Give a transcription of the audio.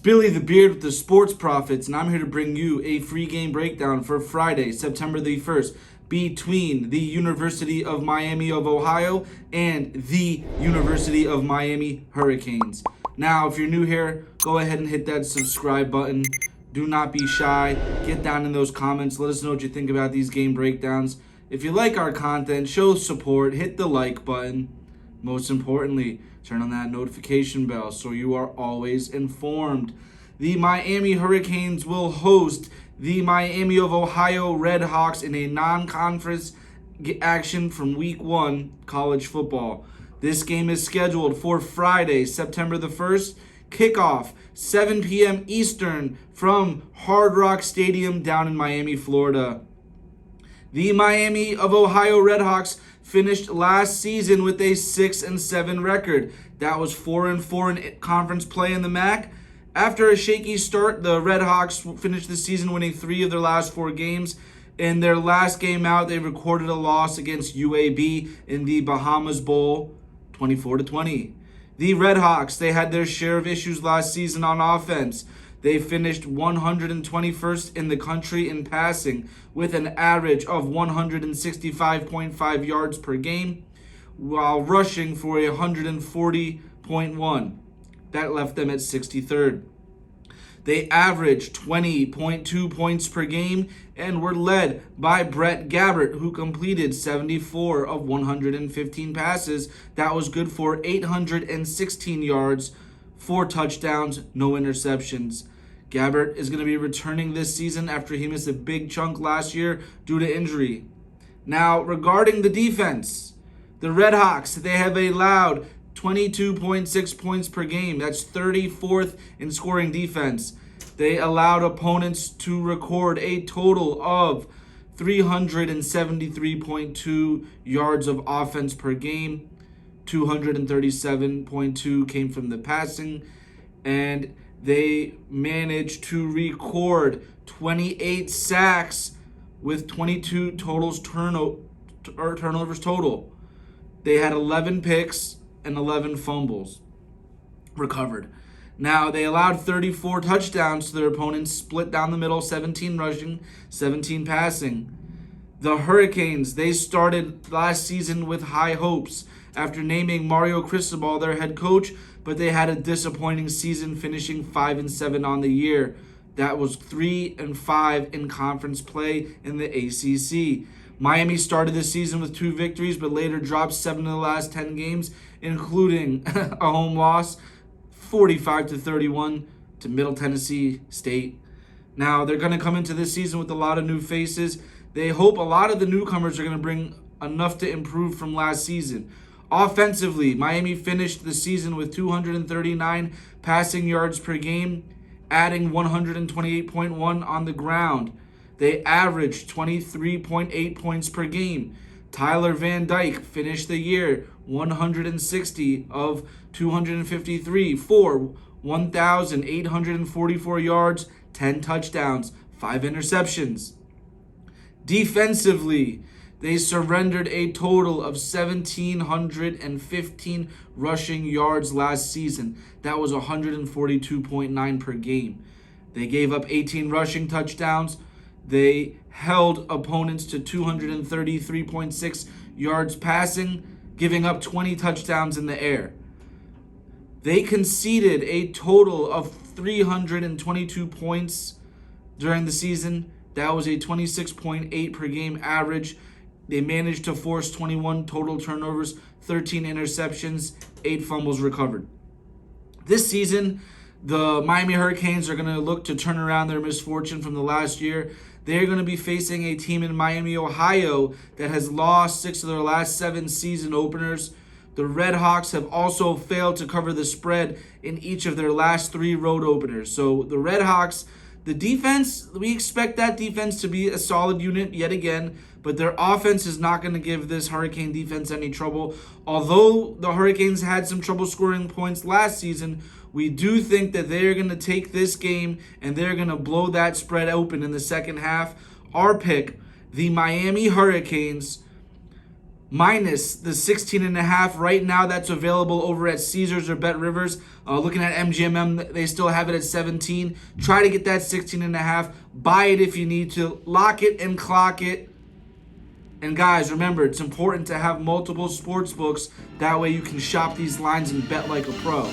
Billy the Beard with the Sports Profits, and I'm here to bring you a free game breakdown for Friday, September the 1st, between the University of Miami of Ohio and the University of Miami Hurricanes. Now, if you're new here, go ahead and hit that subscribe button. Do not be shy. Get down in those comments. Let us know what you think about these game breakdowns. If you like our content, show support. Hit the like button. Most importantly, turn on that notification bell so you are always informed. The Miami Hurricanes will host the Miami of Ohio Redhawks in a non-conference action from Week 1 college football. This game is scheduled for Friday, September the 1st. Kickoff, 7 p.m. Eastern from Hard Rock Stadium down in Miami, Florida. The Miami of Ohio Redhawks finished last season with a 6-7 record. That was 4-4 in conference play in the MAC. After a shaky start, the Redhawks finished the season winning 3 of their last 4 games. In their last game out, they recorded a loss against UAB in the Bahamas Bowl, 24-20. The Redhawks, they had their share of issues last season on offense. They finished 121st in the country in passing with an average of 165.5 yards per game, while rushing for 140.1. That left them at 63rd. They averaged 20.2 points per game and were led by Brett Gabbert, who completed 74 of 115 passes. That was good for 816 yards, 4 touchdowns, no interceptions. Gabbert is going to be returning this season after he missed a big chunk last year due to injury. Now, regarding the defense, the Redhawks, they have allowed 22.6 points per game. That's 34th in scoring defense. They allowed opponents to record a total of 373.2 yards of offense per game. 237.2 came from the passing, and they managed to record 28 sacks with 22 turnovers total. They had 11 picks and 11 fumbles recovered. Now, they allowed 34 touchdowns to their opponents, split down the middle, 17 rushing, 17 passing. The Hurricanes, they started last season with high hopes after naming Mario Cristobal their head coach, but they had a disappointing season, finishing 5-7 on the year. That was 3-5 in conference play in the ACC. Miami started the season with 2 victories, but later dropped 7 of the last 10 games, including a home loss, 45-31 to Middle Tennessee State. Now, they're going to come into this season with a lot of new faces. They hope a lot of the newcomers are going to bring enough to improve from last season. Offensively, Miami finished the season with 239 passing yards per game, adding 128.1 on the ground. They averaged 23.8 points per game. Tyler Van Dyke finished the year 160 of 253 for 1,844 yards, 10 touchdowns, 5 interceptions. Defensively, they surrendered a total of 1,715 rushing yards last season. That was 142.9 per game. They gave up 18 rushing touchdowns. They held opponents to 233.6 yards passing, giving up 20 touchdowns in the air. They conceded a total of 322 points during the season. That was a 26.8 per game average. They managed to force 21 total turnovers, 13 interceptions, 8 fumbles recovered. This season, the Miami Hurricanes are going to look to turn around their misfortune from the last year. They're going to be facing a team in Miami, Ohio that has lost 6 of their last 7 season openers. The Redhawks have also failed to cover the spread in each of their last 3 road openers. So the Redhawks, the defense, we expect that defense to be a solid unit yet again, but their offense is not going to give this Hurricane defense any trouble. Although the Hurricanes had some trouble scoring points last season, we do think that they're going to take this game and they're going to blow that spread open in the second half. Our pick, the Miami Hurricanes minus the 16.5. Right now, that's available over at Caesars or Bet Rivers. Looking at MGMM, they still have it at 17. Try to get that 16.5. Buy it if you need to. Lock it and clock it. And guys, remember, it's important to have multiple sports books. That way you can shop these lines and bet like a pro.